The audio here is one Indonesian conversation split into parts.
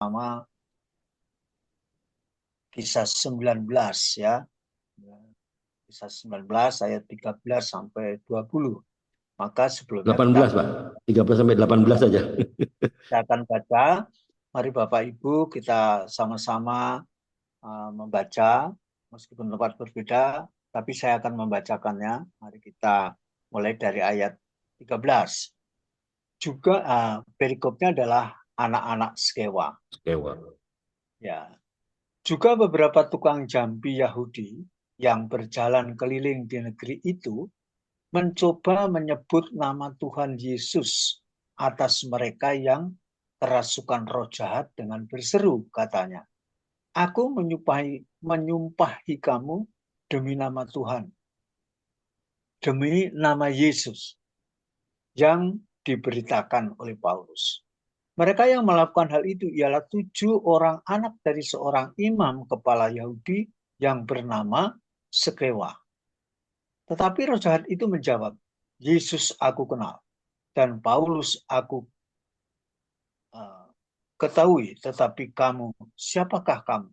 bersama Kisah 19 ya. Kisah 19 ayat 13 sampai 20. Maka sebelumnya 18, Pak. 13 sampai 18 saja. kita akan baca. Mari Bapak Ibu kita sama-sama membaca, meskipun tempat berbeda, tapi saya akan membacakannya. Mari kita mulai dari ayat 13. Juga perikopnya adalah anak-anak Skewa. Ya. Juga beberapa tukang jambi Yahudi yang berjalan keliling di negeri itu mencoba menyebut nama Tuhan Yesus atas mereka yang kerasukan roh jahat dengan berseru, katanya, "Aku menyumpahi kamu demi nama Tuhan, demi nama Yesus yang diberitakan oleh Paulus." Mereka yang melakukan hal itu ialah 7 orang anak dari seorang imam kepala Yahudi yang bernama Skewa. Tetapi roh jahat itu menjawab, "Yesus aku kenal, dan Paulus aku ketahui, tetapi kamu, siapakah kamu?"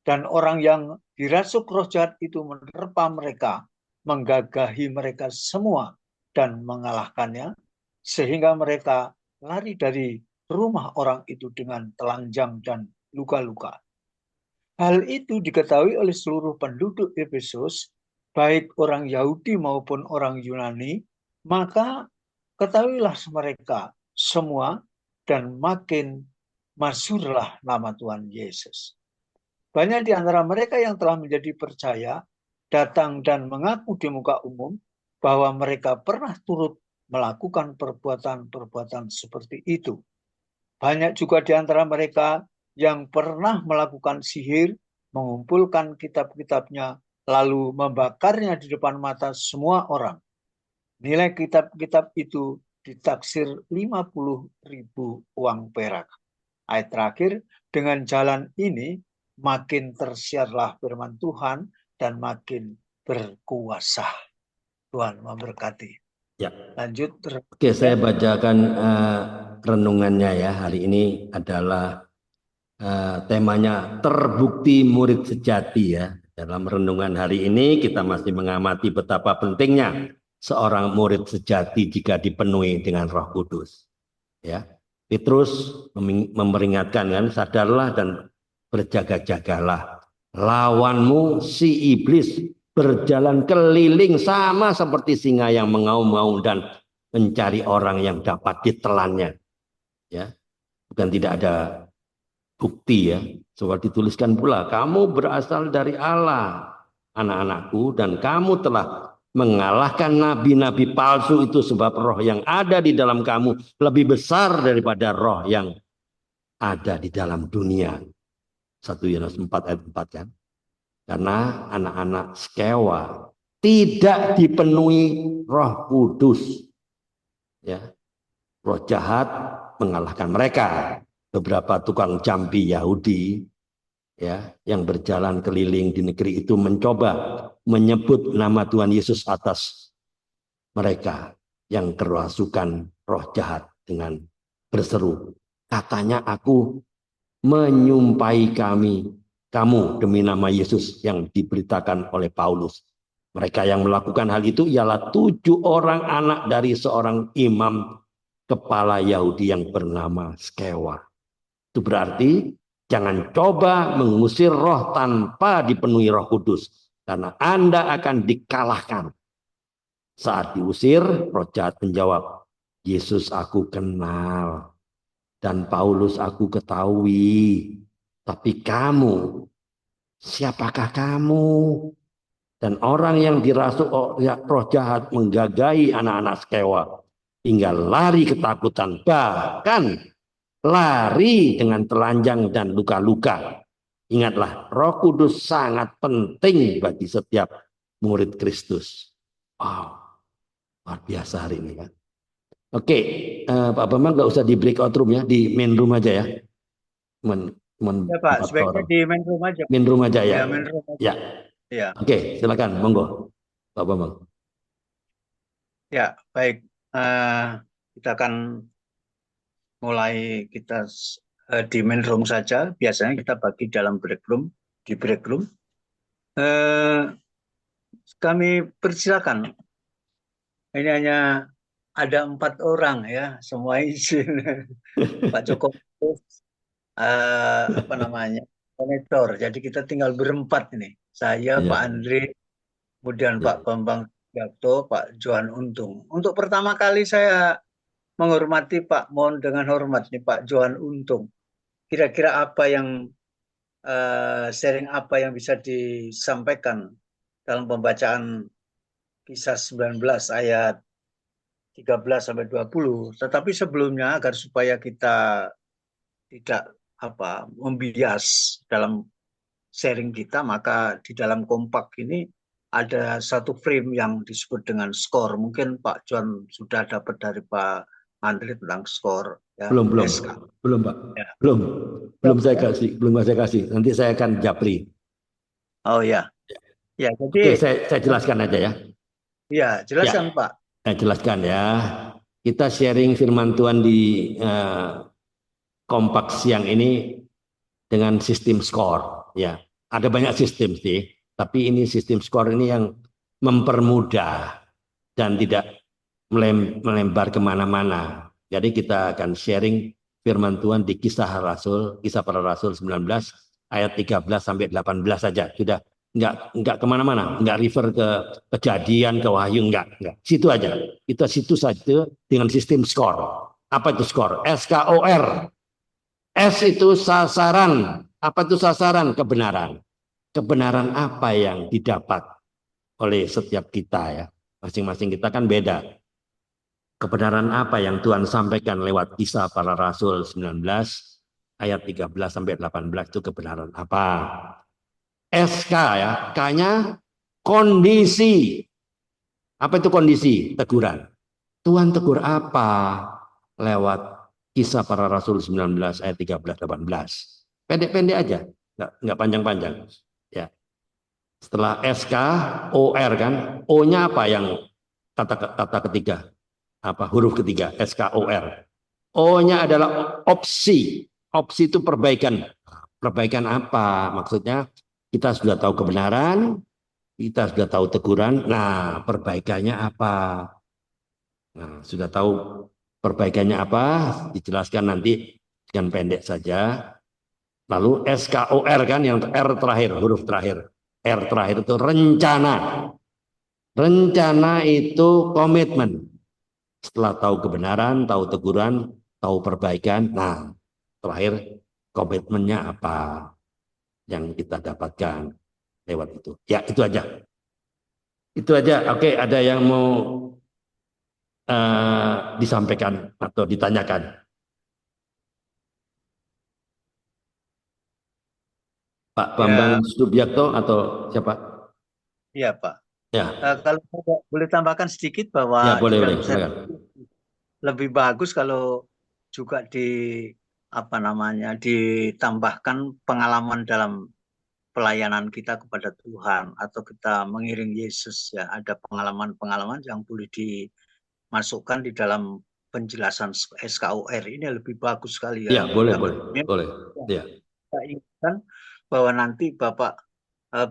Dan orang yang dirasuk roh jahat itu menerpa mereka, menggagahi mereka semua, dan mengalahkannya, sehingga mereka lari dari rumah orang itu dengan telanjang dan luka-luka. Hal itu diketahui oleh seluruh penduduk Efesus, baik orang Yahudi maupun orang Yunani, maka ketahuilah mereka semua dan makin masyhurlah nama Tuhan Yesus. Banyak di antara mereka yang telah menjadi percaya datang dan mengaku di muka umum bahwa mereka pernah turut melakukan perbuatan-perbuatan seperti itu. Banyak juga di antara mereka yang pernah melakukan sihir, mengumpulkan kitab-kitabnya, lalu membakarnya di depan mata semua orang. Nilai kitab-kitab itu ditaksir 50.000 uang perak. Ayat terakhir, dengan jalan ini makin tersiarlah firman Tuhan dan makin berkuasa. Tuhan memberkati. Ya. Lanjut. Oke, saya bacakan renungannya ya. Hari ini adalah temanya terbukti murid sejati ya. Dalam renungan hari ini kita masih mengamati betapa pentingnya seorang murid sejati jika dipenuhi dengan Roh Kudus. Ya, Petrus memperingatkan kan, sadarlah dan berjaga-jagalah. Lawanmu si iblis berjalan keliling sama seperti singa yang mengaum-ngaum dan mencari orang yang dapat ditelannya. Ya, bukan tidak ada bukti ya. Seperti dituliskan pula, kamu berasal dari Allah, anak-anakku, dan kamu telah mengalahkan nabi-nabi palsu itu, sebab roh yang ada di dalam kamu lebih besar daripada roh yang ada di dalam dunia. 1 Yohanes 4 ayat 4 kan. Karena anak-anak Skewa tidak dipenuhi Roh Kudus. Ya. Roh jahat mengalahkan mereka. Beberapa tukang jambi Yahudi ya yang berjalan keliling di negeri itu mencoba menyebut nama Tuhan Yesus atas mereka yang kerasukan roh jahat dengan berseru, katanya, aku menyumpahi kamu demi nama Yesus yang diberitakan oleh Paulus. Mereka yang melakukan hal itu ialah 7 orang anak dari seorang imam kepala Yahudi yang bernama Skewa. Itu berarti jangan coba mengusir roh tanpa dipenuhi Roh Kudus, karena Anda akan dikalahkan. Saat diusir, roh jahat menjawab, Yesus aku kenal dan Paulus aku ketahui. Tapi kamu, siapakah kamu? Dan orang yang dirasuk roh jahat menggagahi anak-anak Skewa hingga lari ketakutan, bahkan lari dengan telanjang dan luka-luka. Ingatlah, Roh Kudus sangat penting bagi setiap murid Kristus. Wow, luar biasa hari ini kan. Oke, Pak Bambang nggak usah di breakout room ya, di main room aja ya. Ya Pak, sebaiknya di main room aja. Main room aja ya. Ya, main room aja. Ya. Ya. Oke, silakan, monggo, Pak Bambang. Ya, baik. Kita akan mulai, kita di main room saja. Biasanya kita bagi dalam break room, di break room. Eh, Kami persilakan. Ini hanya ada 4 orang ya, semua izin. Pak Joko apa namanya monitor. Jadi kita tinggal berempat ini. Saya, Pak Ya, Andri, kemudian ya. Pak Bambang Subiakto, Pak Johan Untung. Untuk pertama kali saya menghormati Pak Mon dengan hormat nih Pak Johan Untung. Kira-kira apa yang sharing apa yang bisa disampaikan dalam pembacaan kisah 19 ayat 13 sampai 20. Tetapi sebelumnya agar supaya kita tidak membias dalam sharing kita, maka di dalam kompak ini ada satu frame yang disebut dengan skor. Mungkin Pak John sudah dapat dari Pak Andri tentang skor ya, Belum, belum, SK. belum, Pak. Ya. Belum, belum saya kasih. Nanti saya akan japri. Oh ya, ya Oke, jadi saya jelaskan aja ya. ya Ya, jelaskan Pak. saya jelaskan ya. Kita sharing firman Tuhan di kompak siang ini dengan sistem skor. Ya, ada banyak sistem sih, tapi ini sistem skor ini yang mempermudah dan tidak melembar kemana-mana. Jadi kita akan sharing firman Tuhan di kisah para rasul 19 ayat 13 sampai 18 saja. Sudah enggak kemana-mana, enggak refer ke kejadian, ke wahyu, enggak. Situ aja. Kita situ saja dengan sistem skor. Apa itu skor? SKOR. S itu sasaran. Apa itu sasaran? Kebenaran. Kebenaran apa yang didapat oleh setiap kita ya. Masing-masing kita kan beda. Kebenaran apa yang Tuhan sampaikan lewat kisah para rasul 19 ayat 13 sampai 18 itu kebenaran apa? SK ya, K-nya kondisi. Apa itu kondisi? Teguran. Tuhan tegur apa lewat kisah para rasul 19 ayat 13 18? Pendek-pendek aja, enggak panjang-panjang. Ya. Setelah SK, OR kan? O-nya apa yang kata ketiga? Apa huruf ketiga? SKOR. O-nya adalah opsi. Opsi itu perbaikan. Perbaikan apa? Maksudnya kita sudah tahu kebenaran, kita sudah tahu teguran. Nah, perbaikannya apa? Nah, sudah tahu perbaikannya apa? Dijelaskan nanti dengan pendek saja. Lalu SKOR kan yang R terakhir, huruf terakhir. R terakhir itu rencana. Rencana itu komitmen. Setelah tahu kebenaran, tahu teguran, tahu perbaikan, nah terakhir komitmennya apa yang kita dapatkan lewat itu. Ya itu aja. Itu aja. Oke, ada yang mau disampaikan atau ditanyakan? Pak Bambang Ya, Subiakto atau siapa? iya Pak. Ya, Kalau saya boleh tambahkan sedikit bahwa ya di boleh boleh dalam set silakan. lebih bagus kalau juga ditambahkan pengalaman dalam pelayanan kita kepada Tuhan atau kita mengiring Yesus ya, ada pengalaman-pengalaman yang boleh dimasukkan di dalam penjelasan SKUR ini lebih bagus sekali Ya ya. boleh Yang boleh boleh. Ya kita ingatkan bahwa nanti Bapak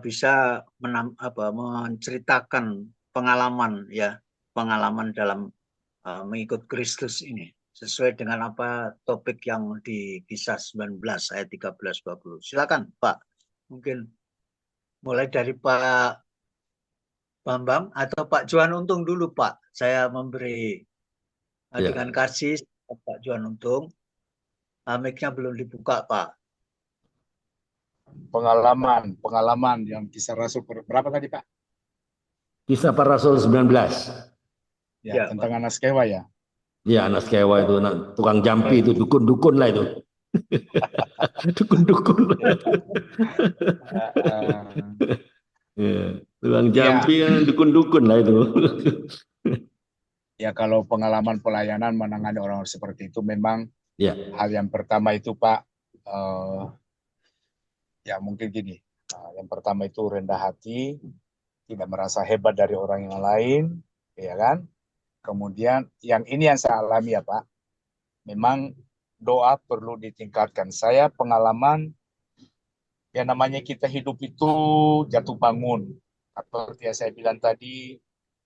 bisa menceritakan pengalaman ya, pengalaman dalam mengikut Kristus ini sesuai dengan apa topik yang di kisah 19 ayat 13-20. Silakan Pak. Mungkin mulai dari Pak Bambang atau Pak Johan Untung dulu Pak. Saya memberi dengan ya. kasih Pak Johan Untung. Mic-nya belum dibuka Pak. Pengalaman yang kisah Rasul berapa tadi Pak? Kisah para Rasul 19. Ya, Ya Pak. tentang anak sekewa ya. Ya anak sekewa itu tukang jampi itu dukun-dukun lah itu. Dukun-dukun. Ya, tukang Ya, jampi kan dukun-dukun lah itu. ya kalau pengalaman pelayanan menangani orang seperti itu memang Ya, hal yang pertama itu Pak, ya mungkin gini, yang pertama itu rendah hati, tidak merasa hebat dari orang yang lain, ya kan? Kemudian yang ini yang saya alami ya Pak, memang doa perlu ditingkatkan. Saya pengalaman yang namanya kita hidup itu jatuh bangun. Atau seperti yang saya bilang tadi,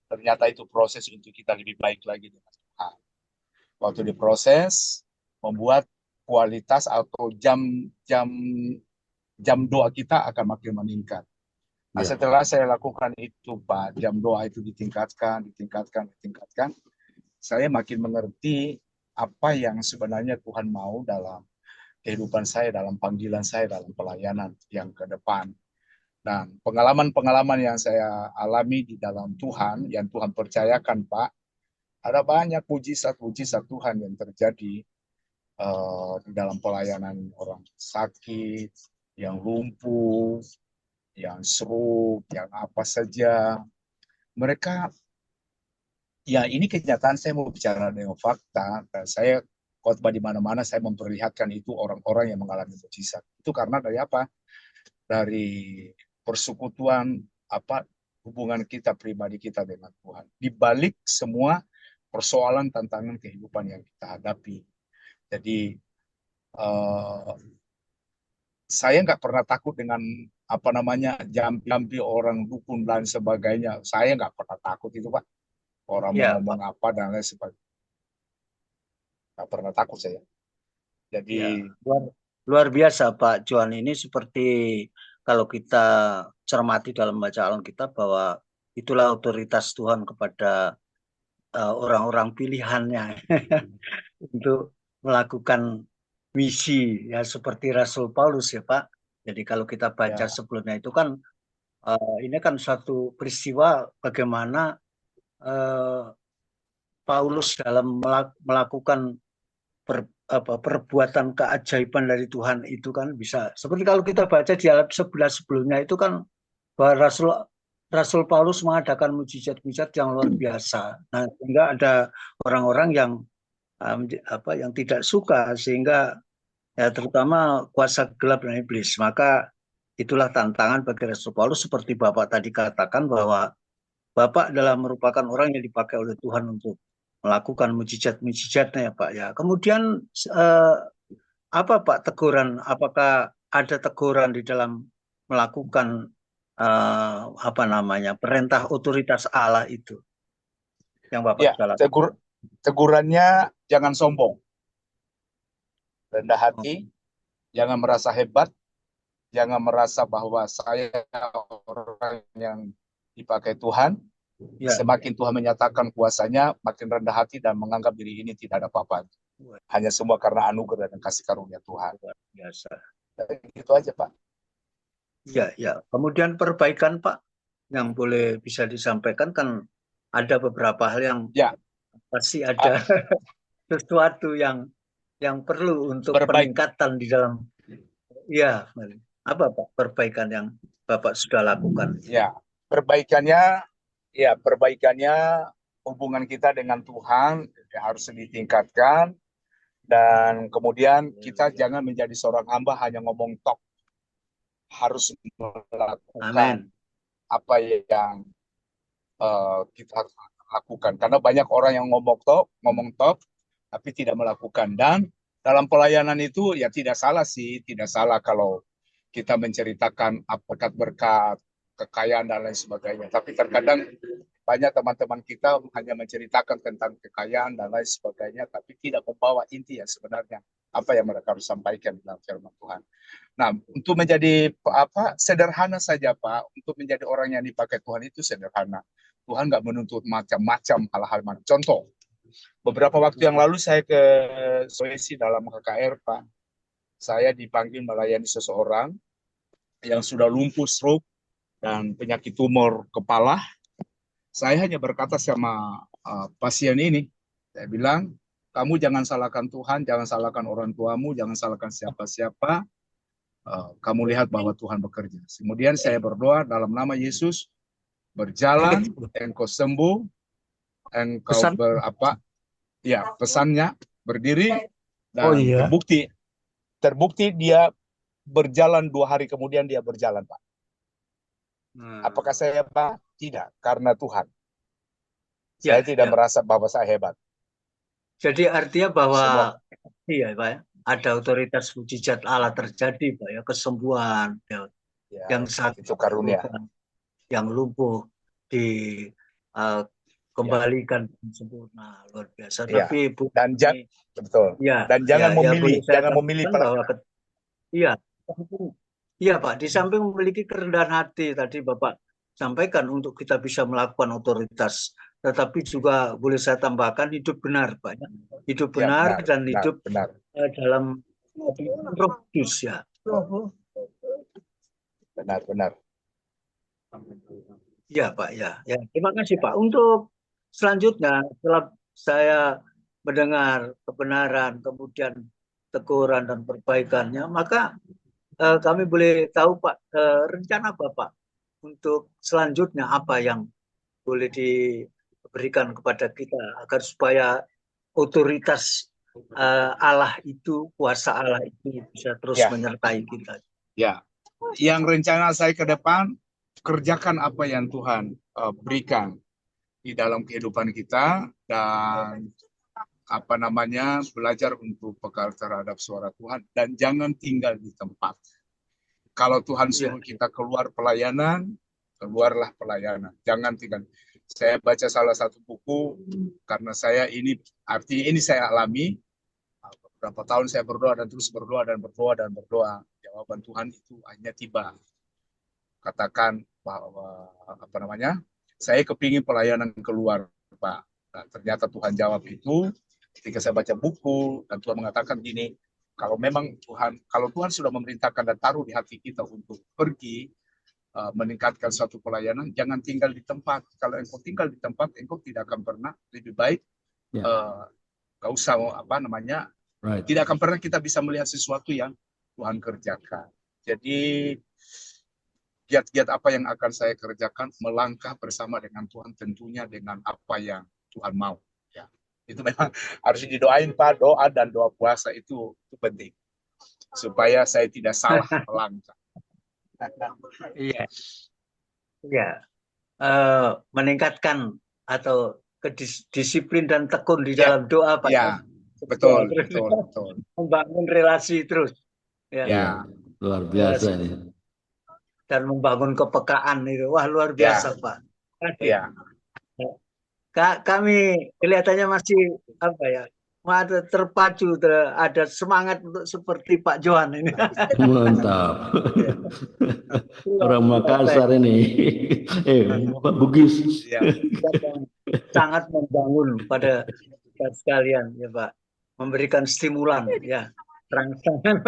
ternyata itu proses untuk kita lebih baik lagi dengan Tuhan. Waktu diproses, membuat kualitas atau jam jam doa kita akan makin meningkat. Nah, Ya. setelah saya lakukan itu, Pak, jam doa itu ditingkatkan, saya makin mengerti apa yang sebenarnya Tuhan mau dalam kehidupan saya, dalam panggilan saya, dalam pelayanan yang ke depan. Dan pengalaman-pengalaman yang saya alami di dalam Tuhan, yang Tuhan percayakan, Pak, ada banyak mujizat-mujizat Tuhan yang terjadi di dalam pelayanan orang sakit, yang lumpuh, yang stroke, yang apa saja. Mereka, ya ini kenyataan, saya mau bicara dengan fakta. Dan saya khotbah di mana-mana, saya memperlihatkan itu orang-orang yang mengalami mujizat. Itu karena dari apa? Dari persekutuan, apa, hubungan kita pribadi kita dengan Tuhan. Di balik semua persoalan, tantangan kehidupan yang kita hadapi. Jadi saya nggak pernah takut dengan apa namanya jampi-jampi orang dukun dan sebagainya. Saya nggak pernah takut itu, Pak. Orang mau Ya, ngomong Pak. apa dan lain sebagainya. Nggak pernah takut saya. Ya, Jadi luar, luar biasa Pak Johan, ini seperti kalau kita cermati dalam bacaan kita bahwa itulah otoritas Tuhan kepada orang-orang pilihannya untuk melakukan misi ya seperti Rasul Paulus ya Pak. Jadi kalau kita baca ya, sebelumnya itu kan ini kan suatu peristiwa bagaimana eh, Paulus dalam melakukan perbuatan keajaiban dari Tuhan itu kan bisa seperti kalau kita baca di ayat 11 sebelumnya itu kan bahwa Rasul Rasul Paulus mengadakan mujizat-mujizat yang luar biasa. Nah, sehingga ada orang-orang yang yang tidak suka, sehingga ya terutama kuasa gelap dan iblis. Maka itulah tantangan bagi Rasul Paulus seperti Bapak tadi katakan bahwa Bapak adalah merupakan orang yang dipakai oleh Tuhan untuk melakukan mujizat-mujizatnya ya Pak ya. Kemudian apa Pak teguran? Apakah ada teguran di dalam melakukan apa namanya perintah otoritas Allah itu yang Bapak ya, sudah lakukan? tegurannya jangan sombong, rendah hati, jangan merasa hebat, jangan merasa bahwa saya orang yang dipakai Tuhan. Ya, Semakin Tuhan menyatakan kuasanya, makin rendah hati dan menganggap diri ini tidak ada apa-apa. Hanya semua karena anugerah dan kasih karunia Tuhan. luar biasa. Itu aja, Pak. Ya, ya. Kemudian perbaikan Pak yang boleh bisa disampaikan kan ada beberapa hal yang Ya, pasti ada sesuatu yang perlu untuk perbaik. peningkatan di dalam. Ya, apa Pak perbaikan yang Bapak sudah lakukan? Ya, perbaikannya, perbaikannya hubungan kita dengan Tuhan harus ditingkatkan, dan kemudian kita jangan menjadi seorang hamba hanya ngomong tok, harus melakukan Amin. apa yang kita harus lakukan. Karena banyak orang yang ngomong tok, tapi tidak melakukan. Dan dalam pelayanan itu ya tidak salah sih, tidak salah kalau kita menceritakan berkat-berkat, kekayaan dan lain sebagainya. Tapi terkadang banyak teman-teman kita hanya menceritakan tentang kekayaan dan lain sebagainya, tapi tidak membawa inti yang sebenarnya apa yang mereka harus sampaikan dalam firman Tuhan. Nah, untuk menjadi apa sederhana saja Pak, untuk menjadi orang yang dipakai Tuhan itu sederhana. Tuhan nggak menuntut macam-macam hal-hal. Contoh, beberapa waktu yang lalu saya ke Sulawesi dalam KKR Pak. Saya dipanggil melayani seseorang yang sudah lumpuh stroke dan penyakit tumor kepala. Saya hanya berkata sama pasien ini, saya bilang, kamu jangan salahkan Tuhan, jangan salahkan orang tuamu, jangan salahkan siapa-siapa. Kamu lihat bahwa Tuhan bekerja. Kemudian saya berdoa dalam nama Yesus, berjalan, engkau sembuh, engkau Pesan. pesannya berdiri, Oh dan iya. terbukti dia berjalan 2 hari kemudian dia berjalan Pak. Apakah saya Pak? Tidak, karena Tuhan. Saya Ya, tidak ya. merasa bahwa saya hebat. Jadi artinya bahwa Semua iya Pak ya. ada otoritas mujizat Allah terjadi, Pak ya, kesembuhan ya, Ya, yang sakit, itu karunia. yang lumpuh dikembalikan sempurna, luar biasa. Ya. Tapi Bu, Dan betul. ya, Dan jangan memilih, boleh saya jangan memilih tambahkan bahwa pelayanan. iya, iya Pak, di samping memiliki kerendahan hati tadi Bapak sampaikan untuk kita bisa melakukan otoritas, tetapi juga boleh saya tambahkan hidup benar Pak ya. Hidup Ya, benar benar, dan benar, hidup benar. dalam Roh Kudus ya. Benar, benar. Ya Pak ya. Ya, terima kasih Pak. Untuk selanjutnya setelah saya mendengar kebenaran, kemudian teguran dan perbaikannya, maka kami boleh tahu Pak, rencana Bapak untuk selanjutnya apa yang boleh diberikan kepada kita agar supaya otoritas Allah itu, kuasa Allah itu bisa terus Ya. menyertai kita. Ya, yang rencana saya ke depan, kerjakan apa yang Tuhan berikan di dalam kehidupan kita, dan belajar untuk peka terhadap suara Tuhan, dan jangan tinggal di tempat. Kalau Tuhan suruh kita keluar pelayanan, keluarlah pelayanan. Jangan tinggal. Saya baca salah satu buku, karena saya ini saya alami. Berapa tahun saya berdoa dan terus berdoa dan berdoa dan berdoa. Jawaban Tuhan itu hanya tiba. Katakan bahwa saya kepingin pelayanan keluar, Pak. Nah, ternyata Tuhan jawab itu ketika saya baca buku, dan Tuhan mengatakan gini, kalau Tuhan sudah memerintahkan dan taruh di hati kita untuk pergi meningkatkan suatu pelayanan, jangan tinggal di tempat. Kalau engkau tinggal di tempat, engkau tidak akan pernah, lebih baik gak usah tidak akan pernah kita bisa melihat sesuatu yang Tuhan kerjakan. Jadi giat-giat apa yang akan saya kerjakan, melangkah bersama dengan Tuhan, tentunya dengan apa yang Tuhan mau. Ya, itu memang harus didoain Pak. Doa dan doa puasa itu penting supaya saya tidak salah melangkah. Iya, iya. Meningkatkan atau disiplin dan tekun di dalam doa Pak. Ya, betul. Membangun relasi terus. Ya. Luar biasa nih. Dan membangun kepekaan itu, wah luar biasa Pak. Ya. Kami kelihatannya masih terpacu, ada semangat untuk seperti Pak Johan ini. Mantap. Orang Makassar ini. Pak Bugis. Ya. Sangat membangun pada kita sekalian ya Pak. Memberikan stimulan ya. Rangsangan.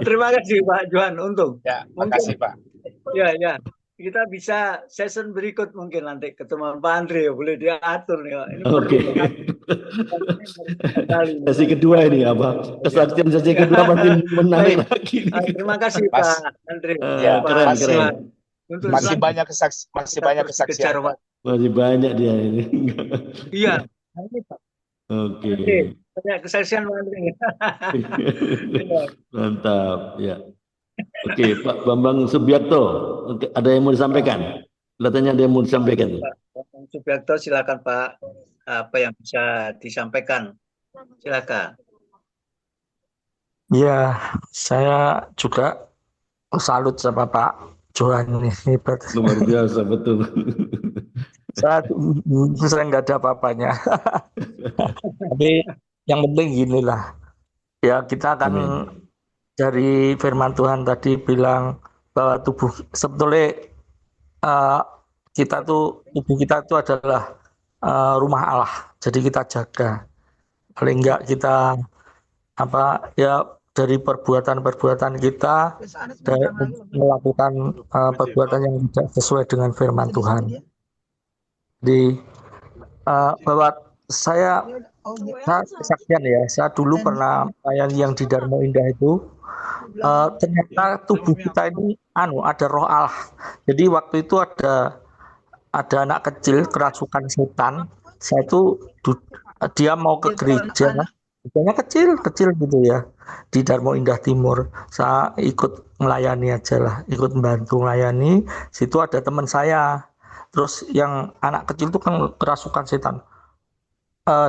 Terima kasih Pak Johan, untung. Ya, makasih Pak. Ya. Kita bisa session berikut mungkin nanti ketemu Pak Andre, boleh diatur nih Pak. Oke. Sesi kedua ini apa? Kesaksian sesi kedua pasti menarik lagi. Terima kasih Pak Andre. Ya, keren. Masih banyak kesaksian. Masih banyak dia ini. Iya. Oke. Banyak kesaksian Pak Andre. Mantap, ya. Oke, Pak Bambang Subiakto, ada yang mau disampaikan? Kelihatannya ada yang mau disampaikan. Pak Bambang Subiakto, silakan Pak. Apa yang bisa disampaikan? Silakan. Ya, saya juga salut sama Pak Johan ini. Luar biasa, betul. Saya nggak ada apa-apanya. Tapi yang penting ginilah. Ya, kita akan dari firman Tuhan tadi bilang bahwa tubuh sebetulnya tubuh kita itu adalah rumah Allah. Jadi kita jaga. Paling enggak kita dari perbuatan kita melakukan perbuatan yang tidak sesuai dengan firman Tuhan. Jadi bahwa saya kesaksian ya, saya dulu pernah yang di Darmo Indah itu ternyata tubuh kita ini ada roh Allah. Jadi waktu itu ada anak kecil kerasukan setan. Saya itu dia mau ke gereja, gerejanya kecil gitu ya, di Darmo Indah Timur. Saya ikut melayani aja lah, ikut membantu melayani. Situ ada teman saya. Terus yang anak kecil itu kan kerasukan setan.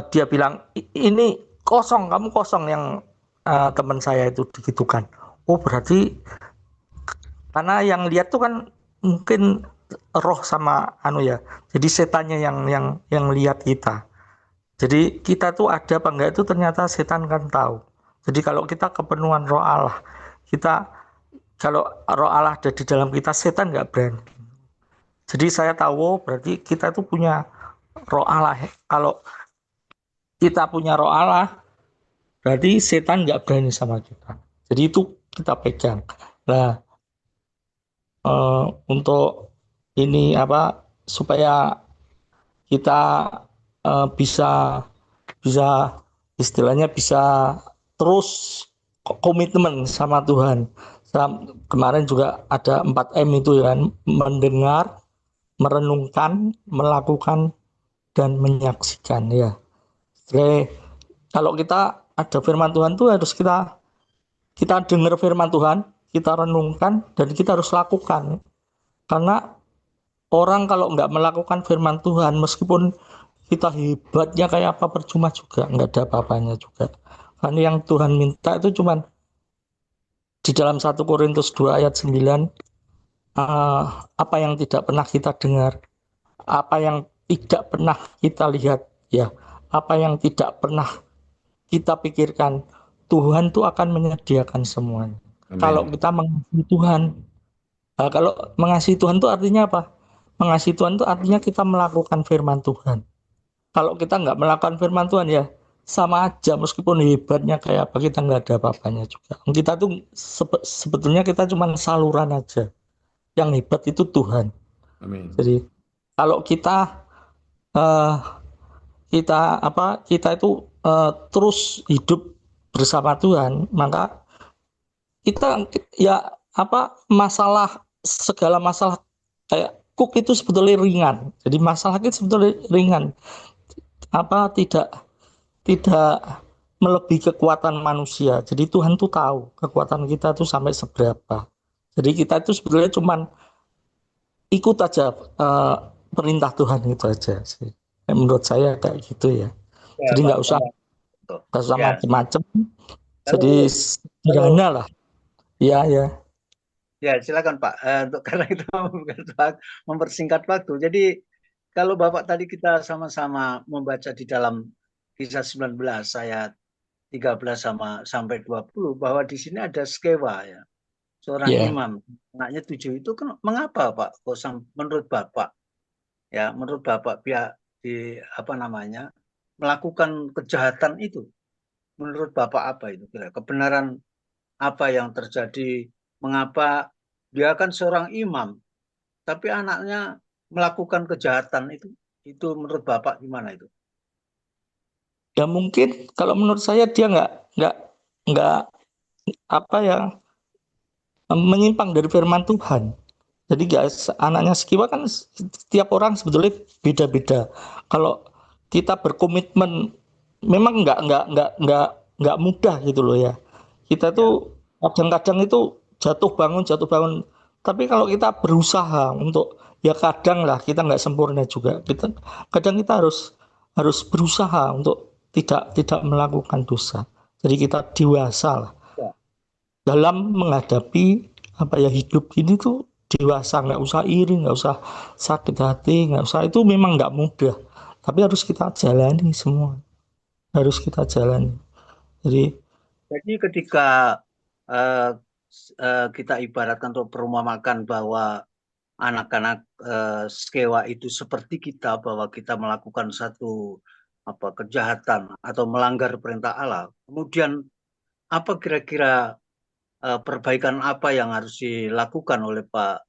Dia bilang, ini kosong, kamu kosong, yang teman saya itu digitukan. Oh berarti karena yang lihat tuh kan mungkin roh sama ya. Jadi setannya yang lihat kita. Jadi kita tuh ada apa enggak itu ternyata setan kan tahu. Jadi kalau kita kepenuhan roh Allah, kita kalau roh Allah ada di dalam kita, setan nggak berani. Jadi saya tahu berarti kita tuh punya roh Allah. Kalau kita punya roh Allah, berarti setan nggak berani sama kita. Jadi itu kita pegang. Nah, untuk ini supaya kita bisa bisa istilahnya bisa terus komitmen sama Tuhan. Kemarin juga ada 4M itu kan, mendengar, merenungkan, melakukan, dan menyaksikan ya. Jadi kalau kita ada firman Tuhan tuh harus kita dengar firman Tuhan, kita renungkan, dan kita harus lakukan. Karena orang kalau nggak melakukan firman Tuhan, meskipun kita hebatnya kayak apa, percuma juga, nggak ada apa-apanya juga. Karena yang Tuhan minta itu cuman di dalam 1 Korintus 2 ayat 9, apa yang tidak pernah kita dengar, apa yang tidak pernah kita lihat, ya, apa yang tidak pernah kita pikirkan, Tuhan tuh akan menyediakan semuanya. Amin. Kalau kita mengasihi Tuhan, kalau mengasihi Tuhan itu artinya apa? Mengasihi Tuhan itu artinya kita melakukan firman Tuhan. Kalau kita nggak melakukan firman Tuhan ya sama aja, meskipun hebatnya kayak apa, kita nggak ada apa-apanya juga. Kita tuh sebetulnya kita cuma saluran aja. Yang hebat itu Tuhan. Amin. Jadi kalau kita kita itu terus hidup bersama Tuhan, maka kita ya segala masalah kayak kuk itu sebetulnya ringan. Jadi masalah itu sebetulnya ringan. Tidak melebihi kekuatan manusia. Jadi Tuhan tuh tahu kekuatan kita tuh sampai seberapa. Jadi kita itu sebetulnya cuman ikut aja perintah Tuhan itu aja sih. Menurut saya kayak gitu ya. Jadi nggak usah macam-macam. Jadi sederhana lah. Ya. Ya, silakan Pak. Karena kita mempersingkat waktu. Jadi kalau Bapak tadi kita sama-sama membaca di dalam Kisah 19 ayat 13 sampai 20 bahwa di sini ada Skewa ya. Seorang imam, anaknya 7 itu kan mengapa Pak? Menurut Bapak ya, menurut Bapak pihak melakukan kejahatan itu. Menurut Bapak apa itu kira? Kebenaran apa yang terjadi? Mengapa dia kan seorang imam, tapi anaknya melakukan kejahatan itu menurut Bapak gimana itu? Ya mungkin kalau menurut saya dia nggak menyimpang dari firman Tuhan. Jadi guys, anaknya Skewa kan setiap orang sebetulnya beda-beda. Kalau kita berkomitmen, memang nggak mudah gitu loh ya. Kita tuh kadang-kadang itu jatuh bangun. Tapi kalau kita berusaha untuk ya kadang lah kita nggak sempurna juga. Kadang kita harus berusaha untuk tidak melakukan dosa. Jadi kita dewasa lah dalam menghadapi hidup ini tuh dewasa, nggak usah iri, nggak usah sakit hati, nggak usah, itu memang nggak mudah, tapi harus kita jalani semua, harus kita jalani. Jadi ketika kita ibaratkan untuk perumpamakan bahwa anak-anak Skewa itu seperti kita, bahwa kita melakukan satu kejahatan atau melanggar perintah Allah, kemudian apa kira-kira perbaikan apa yang harus dilakukan oleh Pak?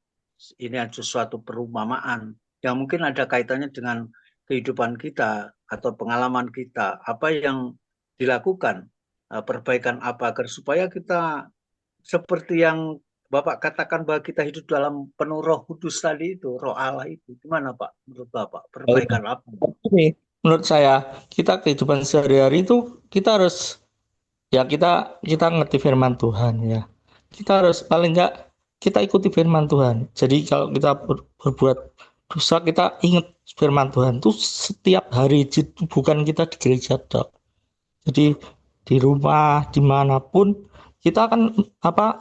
Ini ada suatu perumpamaan yang mungkin ada kaitannya dengan kehidupan kita atau pengalaman kita. Apa yang dilakukan, perbaikan apa agar supaya kita seperti yang Bapak katakan bahwa kita hidup dalam penuh Roh Kudus tadi itu, Roh Allah itu. Gimana Pak menurut Bapak? Perbaikan apa? Menurut saya, kita kehidupan sehari-hari itu kita harus kita ngerti firman Tuhan ya. Kita harus paling enggak kita ikuti firman Tuhan. Jadi kalau kita berbuat dosa, kita ingat firman Tuhan itu setiap hari, bukan kita di gereja dok. Jadi di rumah, dimanapun kita akan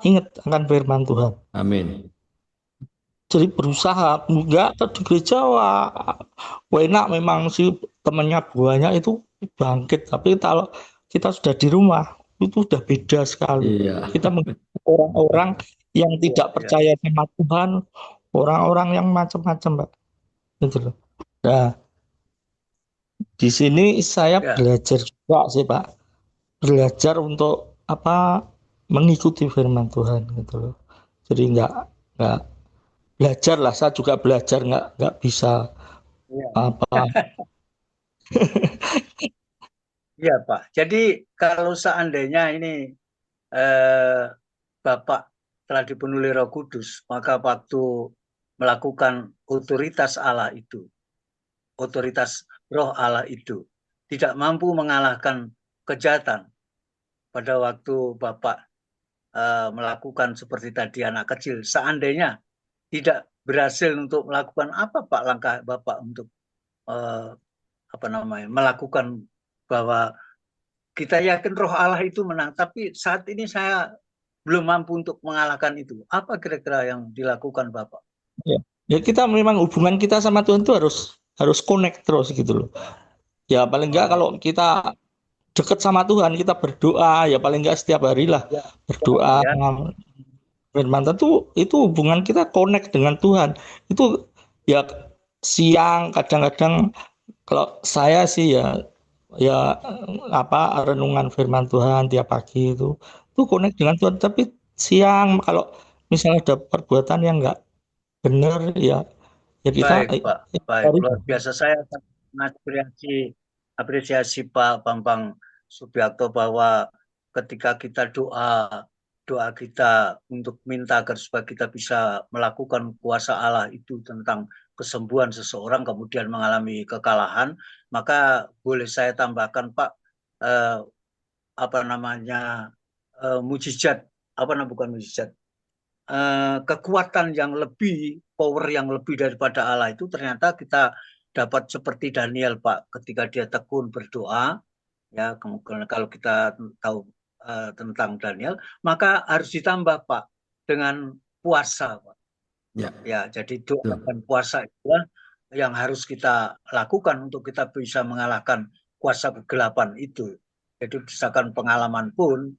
ingat akan firman Tuhan. Amin. Jadi berusaha enggak di gereja wah enak memang sih temannya banyak itu bangkit, tapi kalau kita sudah di rumah itu sudah beda sekali. Iya. Kita mengikuti orang-orang yang tidak percaya sama Tuhan, orang-orang yang macam-macam, Pak. Gitu loh. Nah, di sini saya belajar juga sih, Pak. Belajar untuk mengikuti firman Tuhan gitu loh. Jadi nggak belajar lah, saya juga belajar nggak bisa apa Iya, Pak. Jadi kalau seandainya ini Bapak telah dipenuhi oleh Roh Kudus, maka waktu melakukan otoritas Allah itu, otoritas Roh Allah itu, tidak mampu mengalahkan kejahatan. Pada waktu Bapak melakukan seperti tadi anak kecil, seandainya tidak berhasil untuk melakukan apa Pak langkah Bapak untuk melakukan bahwa kita yakin Roh Allah itu menang, tapi saat ini saya belum mampu untuk mengalahkan itu. Apa kira-kira yang dilakukan Bapak? ya kita memang hubungan kita sama Tuhan itu harus connect terus gitu loh. Ya paling enggak kalau kita dekat sama Tuhan, kita berdoa ya paling enggak setiap hari lah berdoa. Firman itu hubungan kita connect dengan Tuhan. Itu ya siang kadang-kadang kalau saya sih ya renungan firman Tuhan tiap pagi itu connect dengan Tuhan, tapi siang kalau misalnya ada perbuatan yang enggak benar ya kita Baik, Pak. Baik, luar biasa. Saya apresiasi Pak Bambang Subiakto bahwa ketika kita doa kita untuk minta agar supaya kita bisa melakukan kuasa Allah itu tentang kesembuhan seseorang kemudian mengalami kekalahan, maka boleh saya tambahkan Pak mujizat, bukan mujizat, kekuatan yang lebih, power yang lebih daripada Allah itu ternyata kita dapat seperti Daniel Pak, ketika dia tekun berdoa, ya kemudian kalau kita tahu tentang Daniel, maka harus ditambah Pak dengan puasa Pak. Ya, jadi doa dan puasa itu yang harus kita lakukan untuk kita bisa mengalahkan kuasa kegelapan itu. Jadi berdasarkan pengalaman pun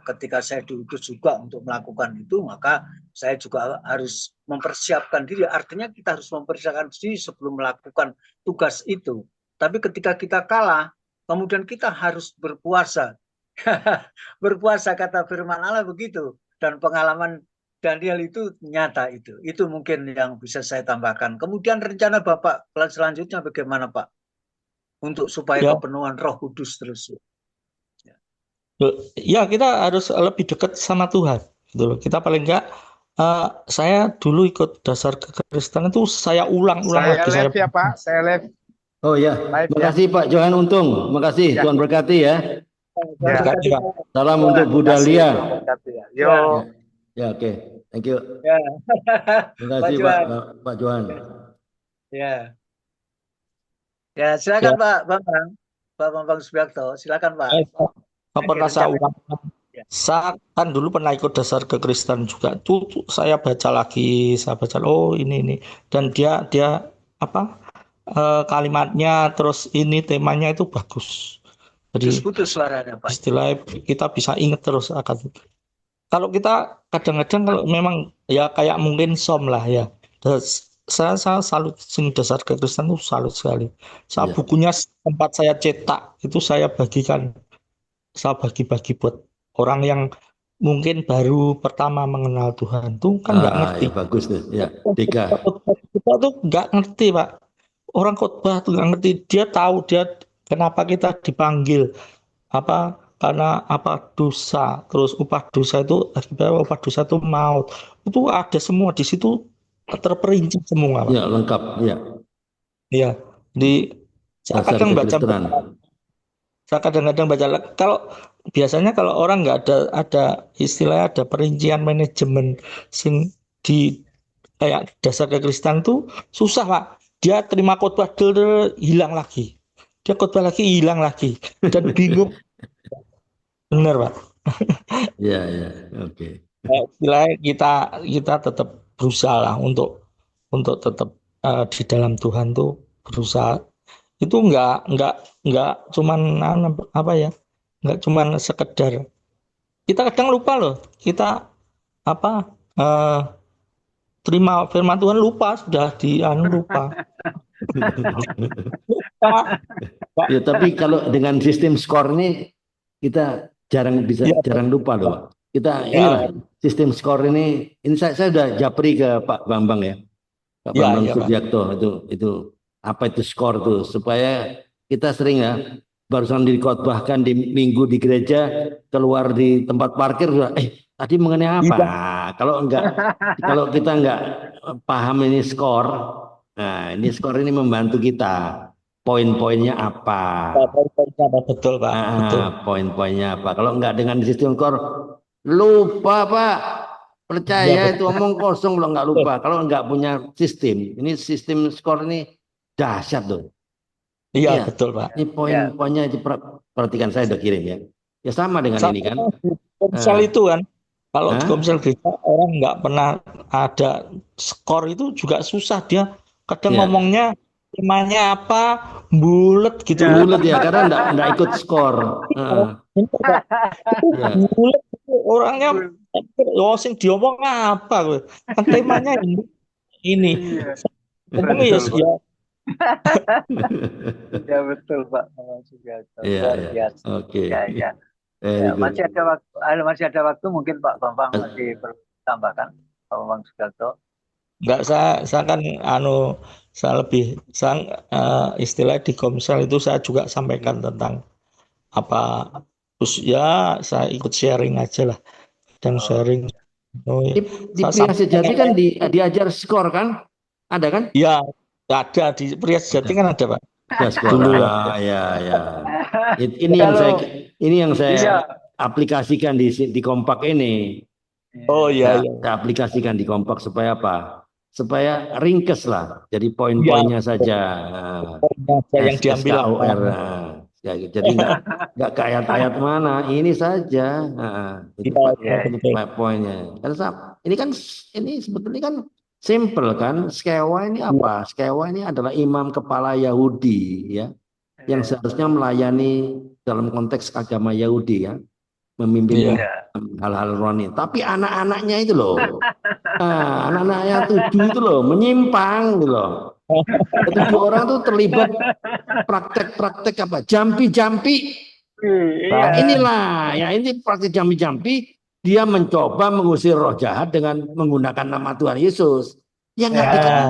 ketika saya diutus juga untuk melakukan itu, maka saya juga harus mempersiapkan diri. Artinya kita harus mempersiapkan diri sebelum melakukan tugas itu. Tapi ketika kita kalah, kemudian kita harus berpuasa. Berpuasa kata firman Allah begitu. Dan pengalaman Daniel itu nyata itu. Itu mungkin yang bisa saya tambahkan. Kemudian rencana Bapak selanjutnya bagaimana Pak? Untuk supaya kepenuhan Roh Kudus terus. Ya kita harus lebih dekat sama Tuhan gitu loh. Kita paling enggak saya dulu ikut dasar kekristenan itu saya ulang Saya lagi. Live ya Pak, saya live. Oh ya, makasih Pak Johan Untung, makasih Tuhan berkati ya. Salam untuk Budalia. Yo. Ya oke, thank you. Terima kasih Pak Johan. Ya, silakan Pak Bambang Subiakto, silakan Pak. Pernah saya ulang. Saya kan dulu pernah ikut dasar kekristenan juga. Tuh saya baca lagi, oh ini dan dia kalimatnya terus ini temanya itu bagus. Jadi putus suaranya Pak. Istilahnya kita bisa ingat terus akan. Kalau kita kadang-kadang kalau memang ya kayak mungkin som lah ya. Saya salut sing dasar kekristenan itu salut sekali. Bukunya tempat saya cetak itu saya bagikan. Saya bagi-bagi buat orang yang mungkin baru pertama mengenal Tuhan tuh kan nggak ngerti. Ya, bagus tuh, ya. Dika. Kita tuh nggak ngerti Pak. Orang khotbah tuh nggak ngerti. Dia tahu kenapa kita dipanggil karena dosa. Terus upah dosa itu maut. Itu ada semua di situ terperinci semua Pak. Ya lengkap ya. Iya saya kadang-kadang baca kalau biasanya kalau orang nggak ada istilahnya ada perincian manajemen sing di kayak dasar kekristenan tuh susah Pak. Dia terima khotbah hilang lagi, dia khotbah lagi hilang lagi dan bingung Benar, Pak. Ya, ya, oke. Istilahnya kita tetap berusaha lah untuk tetap di dalam Tuhan tuh berusaha. Itu nggak cuman apa ya, nggak cuman sekedar kita kadang lupa loh, kita apa eh, terima firman Tuhan lupa, sudah lupa. Lupa. Pak. Ya, tapi kalau dengan sistem skor ini kita Ya, jarang lupa loh, Pak. Kita ya, inilah sistem skor ini saya sudah japri ke Pak Bambang ya. Pak ya, Bambang ya, Pak. Subiakto itu apa itu skor tuh supaya kita sering ya barusan dikhotbahkan di minggu di gereja keluar di tempat parkir sudah tadi mengenai apa? Iya, Kalau kita nggak paham ini skor, nah ini skor ini membantu kita poin-poinnya apa? Pak. Betul, Pak. Betul. Poin-poinnya apa? Kalau nggak dengan sistem skor lupa Pak. Iya, Percaya itu betul. omong kosong kalau nggak lupa. Kalau nggak punya sistem, ini sistem skor ini dahsyat loh. Iya, Iya, betul, Pak. ini poin-poinnya perhatikan saya udah kirim ya. Ya sama dengan ini kan. Sama di Komsel Eh, itu kan, kalau di Hah? Komsel gereja orang nggak pernah ada skor itu juga susah, dia kadang Ya, ngomongnya temanya apa, bulet gitu loh. bulat ya karena nggak ikut skor. Bener, Pak. Itu Ya, bulet itu orangnya oh sing diomong apa gue. Kan temanya ini. Iya, Ngomongnya betul, Pak. ya Ya betul, Pak. Bambang Subiakto. iya, Luar iya. biasa. Oke, Ya, ya. very Ya, good. masih ada waktu mungkin Pak Bambang masih perlu tambahkan, Pak Bambang Subiakto. nggak, saya kan saya lebih istilah di Komsel itu saya juga sampaikan tentang apa, terus ya saya ikut sharing aja lah dan Oh, sharing. Oh, Di, di saya Pria sampaikan Sejati apa kan yang diajar skor kan? Ada kan? ya ada di Pria Sejati kan Ada. ada, Pak, Ada skor. dulu ya. Ya, ya. Kalau Ini yang saya iya, aplikasikan di Kompak ini. Oh iya, iya, Saya aplikasikan di Kompak supaya apa? Supaya ringkes lah. Jadi ya, poin-poinnya saja. ada yang diambil apa. SKOR. Ya, jadi nggak ke ayat-ayat mana. Ini saja. Itu Iya, Pak iya, betul. poinnya. Ini kan ini sebetulnya kan simple kan. Skewa ini Iya, apa? Skewa ini adalah imam kepala Yahudi ya, yang iya, seharusnya melayani dalam konteks agama Yahudi ya, memimpin iya, iya. hal-hal rohani. Tapi anak-anaknya itu loh, anak-anak yang 7 itu loh menyimpang gitu loh. 7 orang tuh terlibat praktek-praktek apa? Jampi-jampi. Nah, Iya, inilah, ya ini praktik jampi-jampi. Dia mencoba mengusir roh jahat dengan menggunakan nama Tuhan Yesus. Ya nggak ya, dikenal,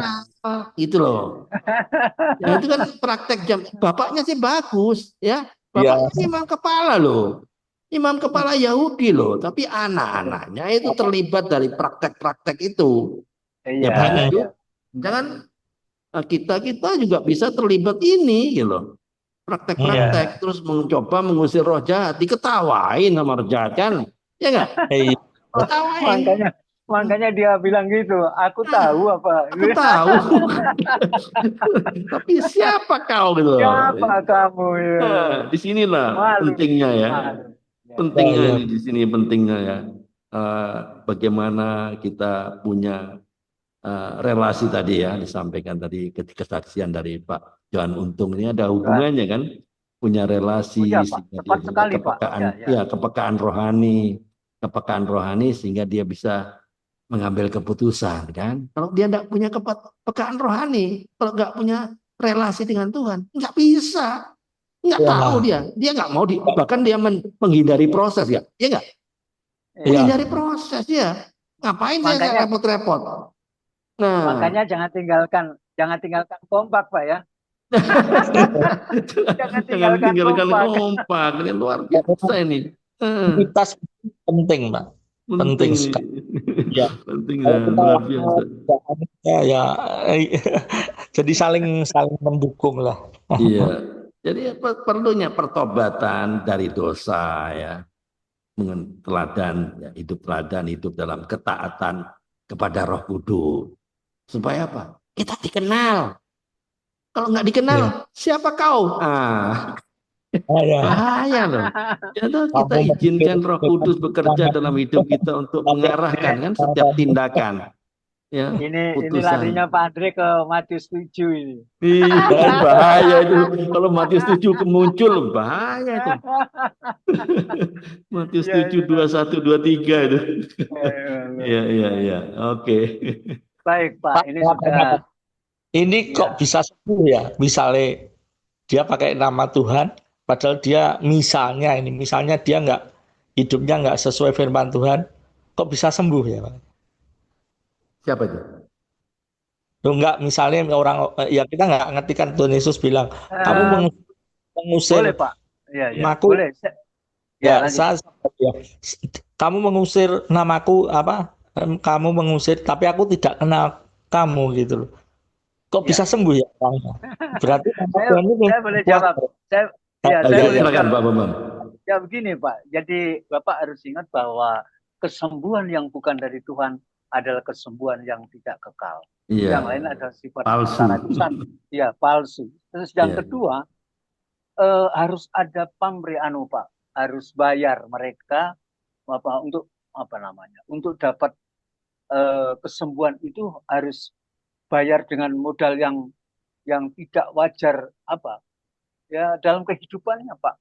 gitu loh. Ya itu kan praktek jam. Bapaknya sih bagus, ya. iya, Bapaknya sih imam kepala loh. Imam kepala Yahudi loh. Tapi anak-anaknya itu terlibat dari praktek-praktek itu. Ya iya, begitu. iya. Jangan kita juga bisa terlibat ini, gitu loh. iya, Praktek-praktek terus mencoba mengusir roh jahat, diketawain sama roh jahat kan? Ya enggak? iya, Ketawain. Makanya makanya dia bilang gitu. Aku tahu apa. Aku tahu. Tapi siapa kau gitu loh. Siapa kamu ya? Di sinilah Malu, pentingnya ya. malu. Ya, iya, Pentingnya iya, ini di sini pentingnya ya. Bagaimana kita punya relasi tadi ya disampaikan tadi kesaksian dari Pak Johan Untung ini ada Tuhan. hubungannya kan, punya Oh ya, relasi Pak. sehingga dia Tepat punya sekali, Pak. Ya, ya. kepekaan rohani sehingga dia bisa mengambil keputusan kan. Kalau dia tidak punya kepekaan rohani, kalau nggak punya relasi dengan Tuhan, nggak bisa, nggak tahu iya, dia nggak mau bahkan dia menghindari proses ya, ya nggak iya, menghindari proses ya. Ngapain saya Makanya repot-repot? Nah, makanya jangan tinggalkan kompak, Pak ya. Jangan jangan tinggalkan tinggalkan kompak. kompak. Ini luar biasa ini. Komunitas penting, Pak, penting Penting nih. sekali. Ya, Penting kalau kita luar biasa. ya, jadi saling saling mendukung lah. Iya. Jadi perlunya pertobatan dari dosa ya. Dengan teladan, ya, hidup dalam ketaatan kepada Roh Kudus. Supaya apa? Kita dikenal. Kalau nggak dikenal, Ya, siapa kau? Ya. Bahaya loh. Ya toh, kita Kamu izinkan Roh Kudus bekerja menginspirasi dalam hidup kita untuk mengarahkan kan setiap tindakan, ya Ini putusan. larinya Pak Andre ke Matius 7 ini. Iya, bahaya itu. Kalau Matius 7 muncul, bahaya itu. Matius Iya, 7, iya. 21, 23 itu. Iya, Iya. iya, iya. Oke. Baik, Pak. Pak, Ini sudah, Pak, ini kok ya, bisa sembuh ya? Misalnya dia pakai nama Tuhan, padahal dia misalnya dia nggak hidupnya nggak sesuai firman Tuhan, kok bisa sembuh ya, Pak? Siapa itu? Loh, nggak misalnya orang ya kita nggak ngerti kan Tuhan Yesus bilang kamu eh, mengusir boleh, Pak. Iya, iya. namaku Boleh. Ya, ya lanjut. ya. Kamu mengusir namaku apa? Kamu mengusir tapi aku tidak kenal kamu gitu loh. Kok bisa Ya. sembuh ya orangnya? Berarti nama Saya Tuhan ini saya memang boleh kuat. jawab. Saya ya, Oh, saya ya, boleh silakan jawab. Pak Bambang. Ya begini, Pak. Jadi Bapak harus ingat bahwa kesembuhan yang bukan dari Tuhan adalah kesembuhan yang tidak kekal. Iya, Yang lain adalah sifat palsu. sementara itu ya palsu. Terus yang Iya, kedua, harus ada pamrih Pak, harus bayar mereka apa untuk apa namanya? Untuk dapat kesembuhan itu harus bayar dengan modal yang tidak wajar apa? Ya dalam kehidupannya, Pak.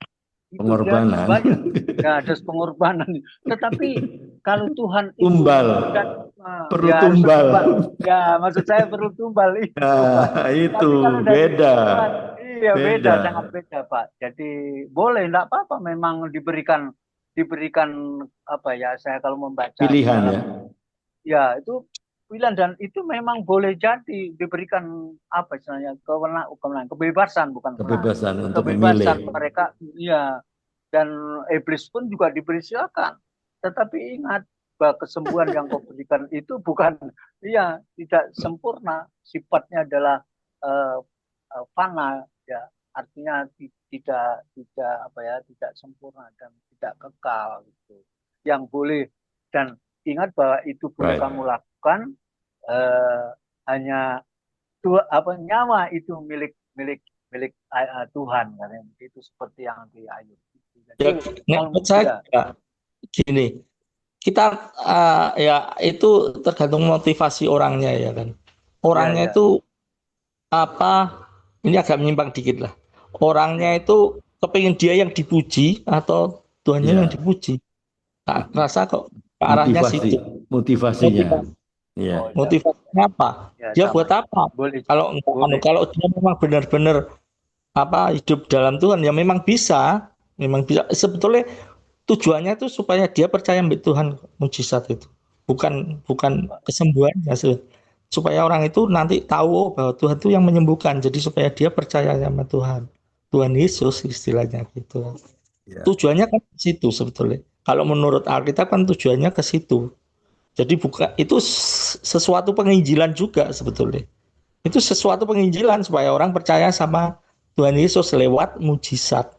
Itu dia harus pengorbanan. bayar. Ya ada pengorbanan. Tetapi kalau Tuhan itu Tumbal, memberikan perlu ya harus tumbal. tumbal. Ya maksud saya perlu tumbal itu, Pak. Nah, itu Tapi kalau dari beda. Tuhan, iya beda, Beda. sangat beda, Pak. Jadi boleh, enggak apa-apa memang diberikan diberikan apa ya, saya kalau membaca di Pilihan ya. dalam ya itu pilihan dan itu memang boleh jadi diberikan apa istilahnya kewenangan, kebebasan bukan kewenangan, Kebebasan untuk kebebasan memilih. mereka ya dan iblis pun juga diberi silakan. Tetapi ingat bahwa kesembuhan yang kau berikan itu bukan iya tidak sempurna, sifatnya adalah uh, fana ya, artinya tidak apa ya, tidak sempurna dan tidak kekal gitu. Yang boleh dan ingat bahwa itu boleh Right. kamu lakukan eh, hanya apa nyawa itu milik milik milik Tuhan katanya begitu seperti yang di Ayub. Ya, Jadi kalau menurut saya ya, gini, kita ya itu tergantung motivasi orangnya ya kan. ya, Orangnya ya, itu apa? Ini agak menyimpang dikit lah. Orangnya ya, itu kepingin dia yang dipuji atau Tuhannya yang Iya, dipuji. Nah, rasa kok ke arahnya motivasi, situ. motivasinya. Motivasi, Iya, oh ya, motivasinya apa? ya Dia sama buat ya, apa? boleh, Kalau enggak, boleh, kalau dia memang benar-benar apa hidup dalam Tuhan ya memang bisa. Sebetulnya tujuannya itu supaya dia percaya mbak Tuhan mujizat itu. Bukan bukan kesembuhannya supaya orang itu nanti tahu oh, bahwa Tuhan itu yang menyembuhkan. Jadi supaya dia percaya sama Tuhan. Tuhan Yesus istilahnya gitu. iya. Tujuannya kan ke situ sebetulnya. Kalau menurut Alkitab kan tujuannya ke situ. Jadi bukan itu sesuatu penginjilan juga sebetulnya. Itu sesuatu penginjilan supaya orang percaya sama Tuhan Yesus lewat mujizat.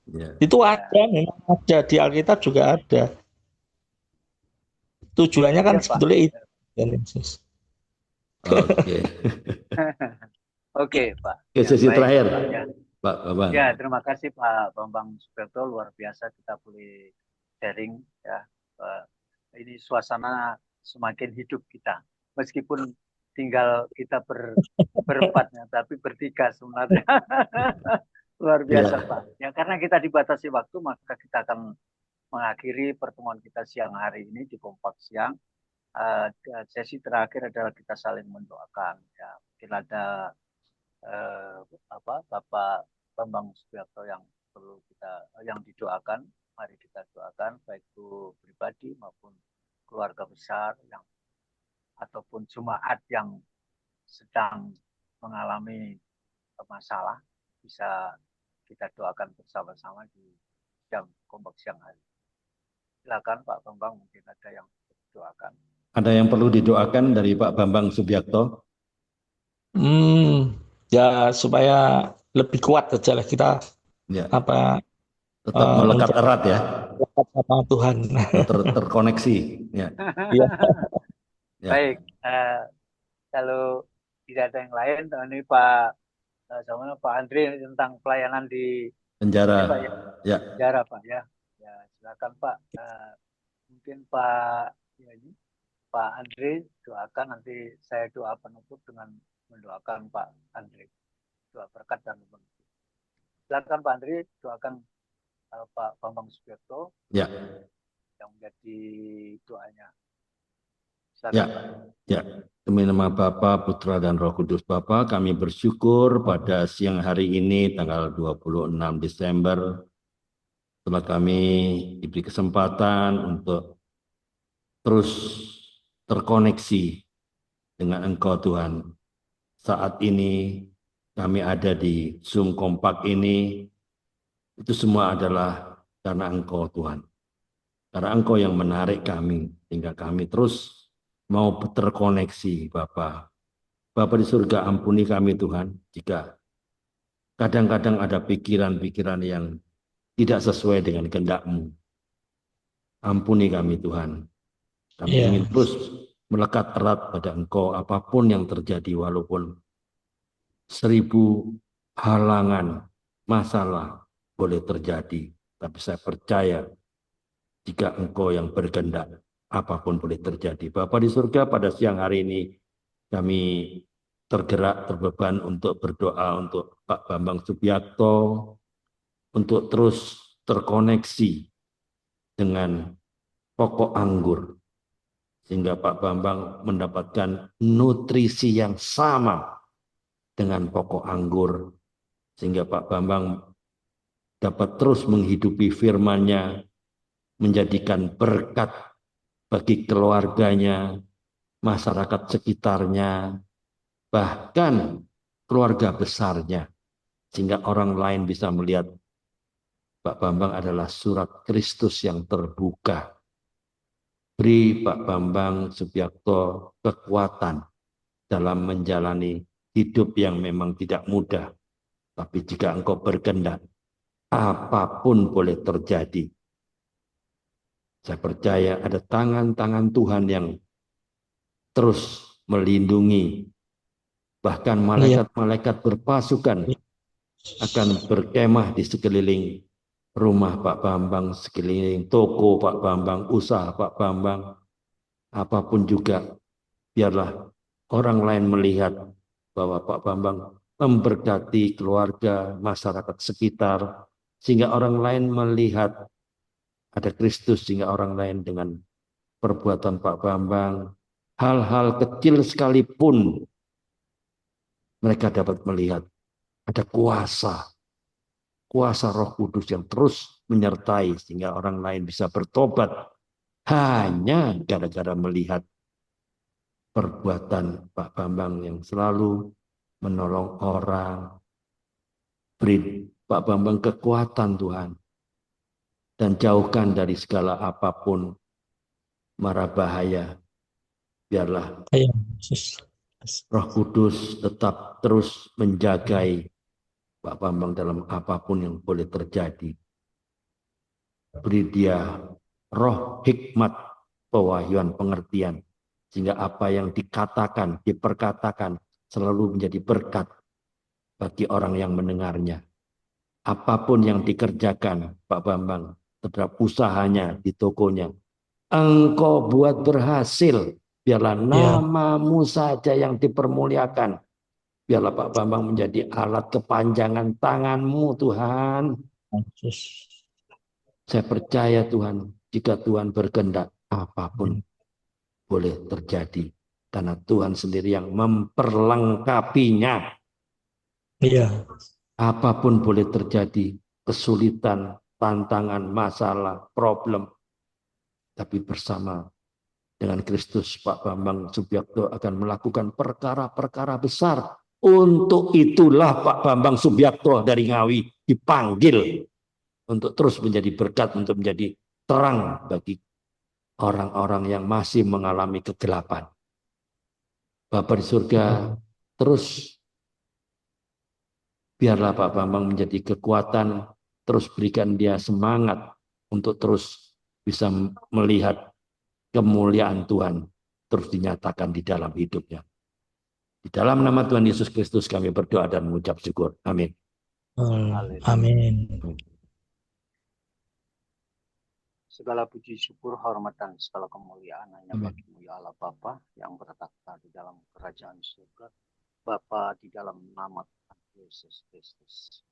Iya. Itu ya, ada, memang ada di Alkitab juga ada. Tujuannya kan ya Pak. sebetulnya itu. Tuhan Yesus. Oke. Oke Pak, Oke, ya sesi baik terakhir, Pak ya. Pak Bambang. Ya terima kasih Pak Bambang Supriyoto, luar biasa kita boleh sharing ya. Eh, ini suasana semakin hidup kita, meskipun tinggal kita berempatnya, tapi bertiga sebenarnya. Luar biasa Iya. Pak. Ya karena kita dibatasi waktu, maka kita akan mengakhiri pertemuan kita siang hari ini di Kompak Siang. Sesi terakhir adalah kita saling mendoakan. Ya, mungkin ada Bapak Bambang Supriyoto yang perlu yang didoakan. Mari kita doakan, baik itu pribadi maupun keluarga besar yang ataupun jemaat yang sedang mengalami masalah, bisa kita doakan bersama-sama di jam Kompak Siang hari. Silakan Pak Bambang, mungkin ada yang didoakan. Ada yang perlu didoakan dari Pak Bambang Subiakto? Ya supaya lebih kuat aja lah kita Ya, apa tetap melekat untuk erat ya, dekat sama Tuhan. terkoneksi. Ya, Ya, ya. Baik, kalau tidak ada yang lain, ini Pak sama Pak Andre tentang pelayanan di Penjara. Pak ya, Ya, penjara Pak ya. Ya, silakan Pak. Mungkin Pak ya, ini, Pak Andre doakan, nanti saya doa penutup dengan mendoakan Pak Andre. Doa berkat dan penutup. Silakan Pak Andre doakan Pak Bambang Subiakto ya, yang menjadi doanya. ya, Silakan Pak. ya. Demi nama Bapa, Putra, dan Roh Kudus Bapa, kami bersyukur pada siang hari ini, tanggal 26 Desember, setelah kami diberi kesempatan untuk terus terkoneksi dengan Engkau Tuhan. Saat ini kami ada di Zoom kompak ini, itu semua adalah karena Engkau Tuhan. Karena Engkau yang menarik kami, sehingga kami terus mau terkoneksi Bapa. Bapa di surga, ampuni kami Tuhan, jika kadang-kadang ada pikiran-pikiran yang tidak sesuai dengan kehendak-Mu. Ampuni kami Tuhan. Kami ingin terus melekat erat pada Engkau apapun yang terjadi, walaupun 1000 halangan, masalah boleh terjadi. Tapi saya percaya jika Engkau yang berkehendak, apapun boleh terjadi. Bapa di surga, pada siang hari ini kami tergerak, terbeban untuk berdoa untuk Pak Bambang Subiakto, untuk terus terkoneksi dengan pokok anggur, sehingga Pak Bambang mendapatkan nutrisi yang sama dengan pokok anggur, sehingga Pak Bambang dapat terus menghidupi firman-Nya, menjadikan berkat bagi keluarganya, masyarakat sekitarnya, bahkan keluarga besarnya, sehingga orang lain bisa melihat Pak Bambang adalah surat Kristus yang terbuka. Beri Pak Bambang Subiakto kekuatan dalam menjalani hidup yang memang tidak mudah. Tapi jika Engkau berkehendak, apapun boleh terjadi. Saya percaya ada tangan-tangan Tuhan yang terus melindungi. Bahkan malaikat-malaikat berpasukan akan berkemah di sekeliling rumah Pak Bambang, sekeliling toko Pak Bambang, usaha Pak Bambang, apapun juga. Biarlah orang lain melihat bahwa Pak Bambang memberkati keluarga, masyarakat sekitar, sehingga orang lain melihat ada Kristus, sehingga orang lain dengan perbuatan Pak Bambang, hal-hal kecil sekalipun mereka dapat melihat ada kuasa Roh Kudus yang terus menyertai, sehingga orang lain bisa bertobat hanya gara-gara melihat perbuatan Pak Bambang yang selalu menolong orang. Beri Pak Bambang kekuatan Tuhan, dan jauhkan dari segala apapun mara bahaya. Biarlah Roh Kudus tetap terus menjagai Pak Bambang dalam apapun yang boleh terjadi. Beri dia roh hikmat, pewahyuan, pengertian, sehingga apa yang dikatakan, diperkatakan selalu menjadi berkat bagi orang yang mendengarnya. Apapun yang dikerjakan Pak Bambang terhadap usahanya di tokonya, Engkau buat berhasil. Biarlah namamu saja yang dipermuliakan. Biarlah Pak Bambang menjadi alat kepanjangan tangan-Mu Tuhan. Saya percaya Tuhan, jika Tuhan berkehendak, apapun boleh terjadi. Karena Tuhan sendiri yang memperlengkapinya. Apapun boleh terjadi, kesulitan, tantangan, masalah, problem. Tapi bersama dengan Kristus, Pak Bambang Subiakto akan melakukan perkara-perkara besar. Untuk itulah Pak Bambang Subiakto dari Ngawi dipanggil untuk terus menjadi berkat, untuk menjadi terang bagi orang-orang yang masih mengalami kegelapan. Bapa di surga, terus biarlah Pak Bambang menjadi kekuatan, terus berikan dia semangat untuk terus bisa melihat kemuliaan Tuhan terus dinyatakan di dalam hidupnya. Di dalam nama Tuhan Yesus Kristus kami berdoa dan mengucap syukur. Amin. Haleluya. Amin. Segala puji syukur, hormat dan segala kemuliaan hanya Amin. bagi-Mu ya Allah Bapa yang bertakhta di dalam kerajaan surga. Bapa, di dalam nama Tuhan Yesus Kristus.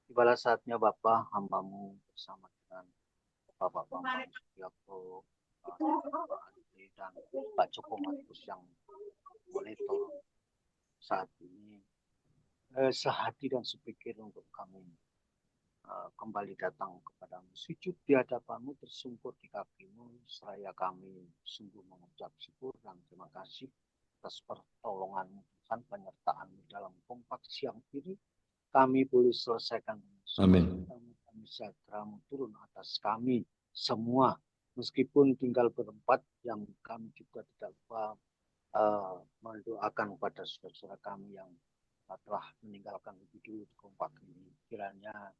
Tibalah saatnya Bapa, hamba-Mu bersama dengan Bapak-Bapak Yakob, Pak Andri dan Pak Joko Markus yang monitor saat ini sehati dan sepikir untuk kami kembali datang kepadamu, sujud di hadapanmu, tersungkur di kakimu, seraya kami sungguh mengucap syukur dan terima kasih atas pertolonganmu Tuhan, penyertaanmu dalam kompak siang ini. Kami boleh selesaikan Amin. kami sejahtera-Mu turun atas kami semua, meskipun tinggal berempat, yang kami juga tidak lupa mendoakan kepada saudara-saudara kami yang telah meninggalkan lebih dulu di kompak ini. Kiranya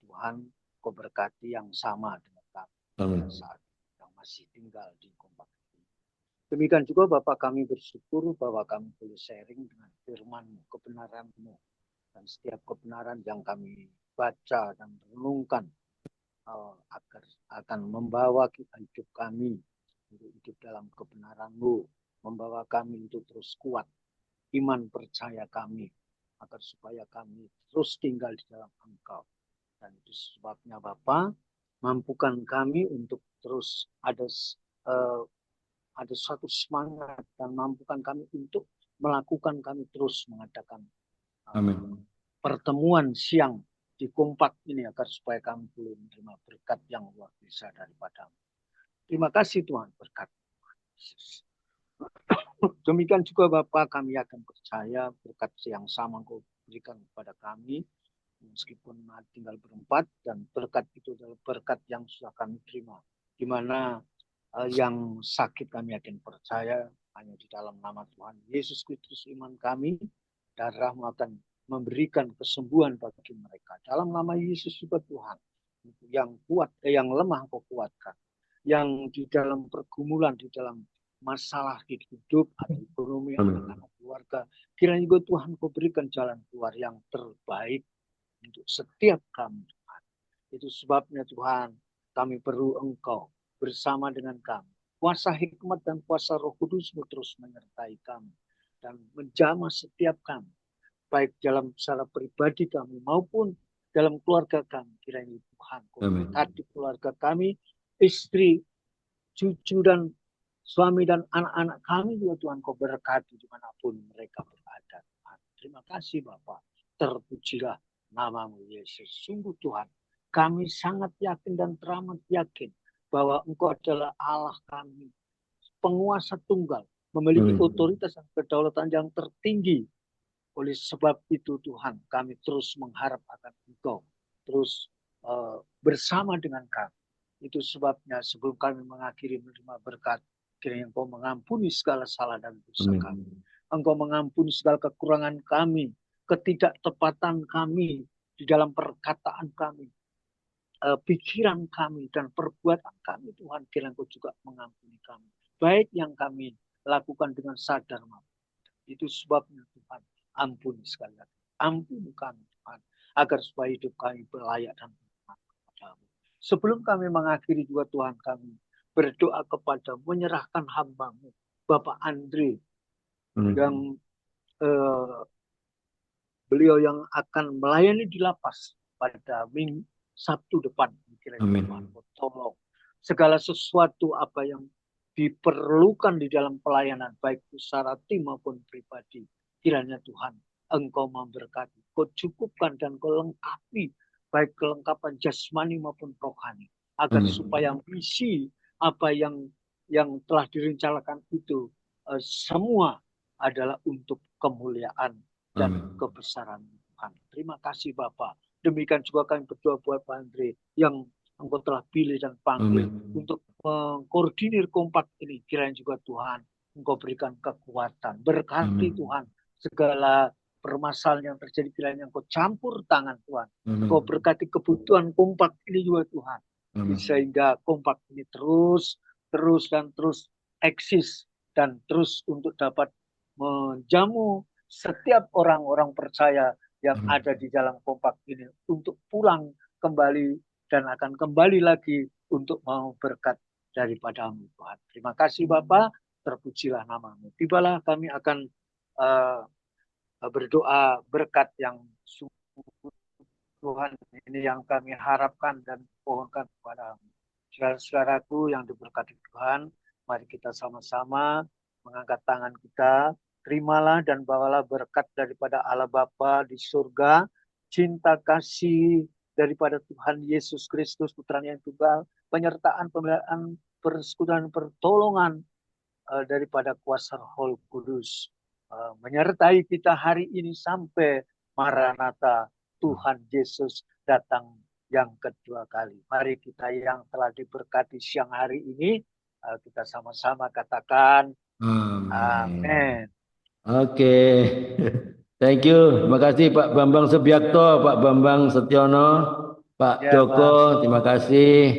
Tuhan Kau berkati yang sama dengan kami pada saat yang masih tinggal di kompak ini. Demikian juga Bapak, kami bersyukur bahwa kami boleh sharing dengan firman-Mu, kebenaran-Mu, dan setiap kebenaran yang kami baca dan renungkan agar akan membawa hidup kami untuk hidup dalam kebenaran-Mu, membawa kami untuk terus kuat iman percaya kami, agar supaya kami terus tinggal di dalam Engkau. Dan itu sebabnya Bapa, mampukan kami untuk terus ada suatu semangat, dan mampukan kami untuk melakukan, kami terus mengadakan pertemuan siang di kompak ini, agar supaya kami boleh menerima berkat yang luar biasa daripada-Mu. Terima kasih Tuhan, berkat Yesus. Demikian juga Bapak, kami akan percaya berkat yang sama Kau berikan kepada kami, meskipun tinggal berempat, dan berkat itu adalah berkat yang sudah kami terima, di mana yang sakit kami akan percaya hanya di dalam nama Tuhan Yesus Kristus iman kami, darah-Mu akan memberikan kesembuhan bagi mereka. Dalam nama Yesus juga Tuhan, yang kuat, yang lemah Kau kuatkan, yang di dalam pergumulan, di dalam masalah di hidup atau ekonomi atau keluarga, kiranya juga Tuhan Kau berikan jalan keluar yang terbaik untuk setiap kami Tuhan. Itu sebabnya Tuhan, kami perlu Engkau bersama dengan kami. Kuasa hikmat dan kuasa Roh Kudus-Mu terus menyertai kami dan menjamah setiap kami, baik dalam secara pribadi kami maupun dalam keluarga kami. Kiranya Tuhan Kau berkati keluarga kami, istri, cucu, dan suami dan anak-anak kami juga Tuhan Kau berkati dimanapun mereka berada. Tuhan, terima kasih Bapa. Terpujilah nama-Mu Yesus. Sungguh Tuhan, kami sangat yakin dan teramat yakin bahwa Engkau adalah Allah kami, penguasa tunggal, memiliki otoritas dan kedaulatan yang tertinggi. Oleh sebab itu Tuhan, kami terus mengharap akan Engkau, terus bersama dengan kami. Itu sebabnya sebelum kami mengakhiri menerima berkat, kiranya Engkau mengampuni segala salah dan dosa kami. Engkau mengampuni segala kekurangan kami, ketidaktepatan kami di dalam perkataan kami, pikiran kami, dan perbuatan kami. Tuhan, kiranya Engkau juga mengampuni kami, baik yang kami lakukan dengan sadar maupun. Itu sebabnya Tuhan, ampuni sekali lagi, ampuni kami Tuhan, agar supaya hidup kami berlayak dan bermanfaat kepada-Mu. Sebelum kami mengakhiri juga Tuhan, kami berdoa kepada, menyerahkan hamba-Mu Bapak Andri, yang beliau yang akan melayani di lapas pada Sabtu depan. Tuhan, tolong segala sesuatu apa yang diperlukan di dalam pelayanan, baik secara tim maupun pribadi, kiranya Tuhan Engkau memberkati, Kau cukupkan dan Kau lengkapi, baik kelengkapan jasmani maupun rohani, agar supaya misi apa yang telah direncanakan itu semua adalah untuk kemuliaan dan kebesaran Tuhan. Terima kasih Bapak. Demikian juga kami berdoa buat Pak Andre yang Engkau telah pilih dan panggil untuk mengkoordinir kompak ini. Kiranya juga Tuhan Engkau berikan kekuatan. Berkati Tuhan segala permasalahan yang terjadi, kiranya Engkau campur tangan Tuhan. Engkau berkati kebutuhan kompak ini juga Tuhan. Sehingga kompak ini terus eksis dan terus untuk dapat menjamu setiap orang-orang percaya yang ada di dalam kompak ini untuk pulang kembali dan akan kembali lagi untuk mau berkat daripada-Mu, Tuhan. Terima kasih Bapa, terpujilah nama-Mu. Tibalah kami akan berdoa berkat yang sungguh Tuhan ini yang kami harapkan dan pohonkan kepada-Mu. Saudara-saudaraku yang diberkati Tuhan, mari kita sama-sama mengangkat tangan kita. Terimalah dan bawalah berkat daripada Allah Bapa di surga, cinta kasih daripada Tuhan Yesus Kristus Putranya yang tunggal, penyertaan, pemeliharaan, persekutuan, pertolongan daripada kuasa Roh Kudus menyertai kita hari ini sampai Maranatha, Tuhan Yesus datang yang kedua kali. Mari kita yang telah diberkati siang hari ini, kita sama-sama katakan amin. Oke. Thank you. Terima kasih Pak Bambang Subiakto, Pak Bambang Setiono, Pak Ya, Joko, terima kasih.